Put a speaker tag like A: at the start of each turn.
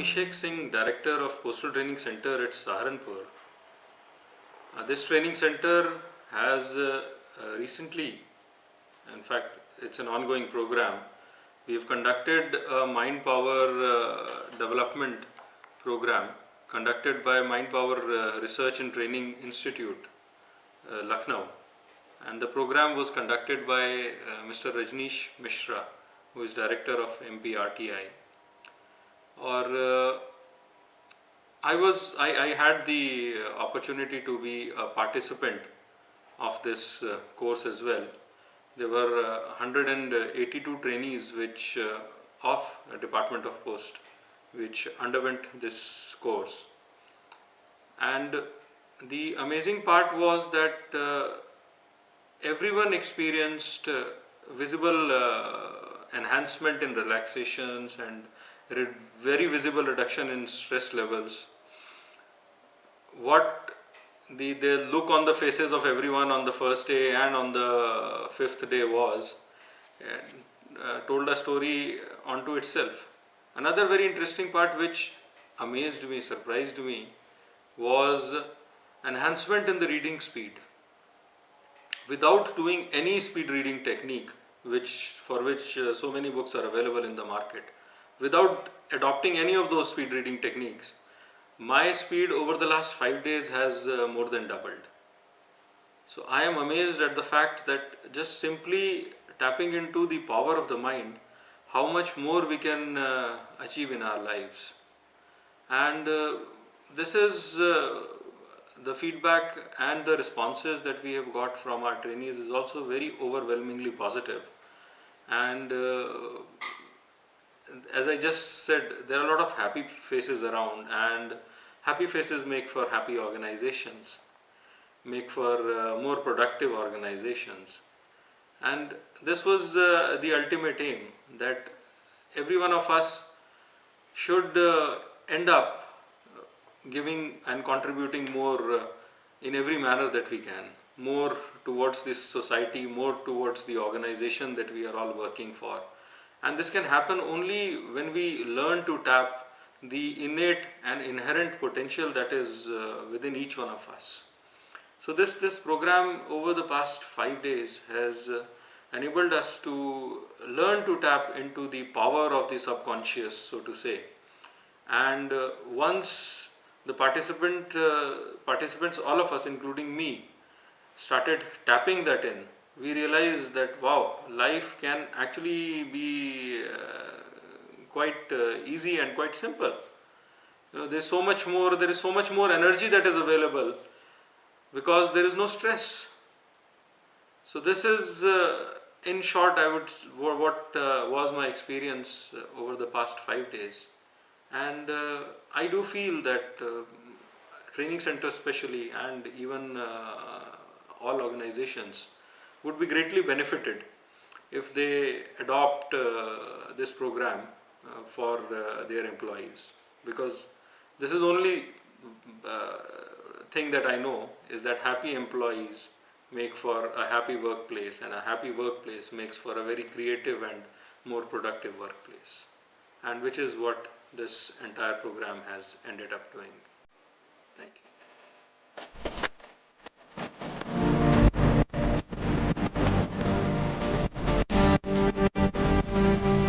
A: Abhishek Singh, Director of Postal Training Center at Saharanpur. This training center has recently, in fact it's an ongoing program, we have conducted a mind power development program conducted by Mind Power Research and Training Institute, Lucknow, and the program was conducted by Mr. Rajneesh Mishra, who is Director of MPRTI. I had the opportunity to be a participant of this course as well. There were 182 trainees of Department of Post which underwent this course, and the amazing part was that everyone experienced visible enhancement in relaxations and very visible reduction in stress levels. What the look on the faces of everyone on the first day and on the fifth day was told a story onto itself. Another very interesting part which amazed me, surprised me, was enhancement in the reading speed. Without doing any speed reading technique, for which so many books are available in the market, without adopting any of those speed reading techniques, my speed over the last 5 days has more than doubled. So I am amazed at the fact that just simply tapping into the power of the mind, how much more we can achieve in our lives. And this is the feedback and the responses that we have got from our trainees is also very overwhelmingly positive. And as I just said, there are a lot of happy faces around, and happy faces make for happy organizations, make for more productive organizations. And this was the ultimate aim, that every one of us should end up giving and contributing more in every manner that we can, more towards this society, more towards the organization that we are all working for. And this can happen only when we learn to tap the innate and inherent potential that is within each one of us. So this program over the past 5 days has enabled us to learn to tap into the power of the subconscious, so to say. And once the participants, all of us, including me, started tapping that in, we realized that wow, life can actually be quite easy and quite simple. There is so much more energy that is available because there is no stress. So this is in short what was my experience over the past 5 days. And I do feel that training centers especially, and even all organizations, would be greatly benefited if they adopt this program for their employees, because this is only thing that I know is that happy employees make for a happy workplace, and a happy workplace makes for a very creative and more productive workplace, and which is what this entire program has ended up doing. Thank you.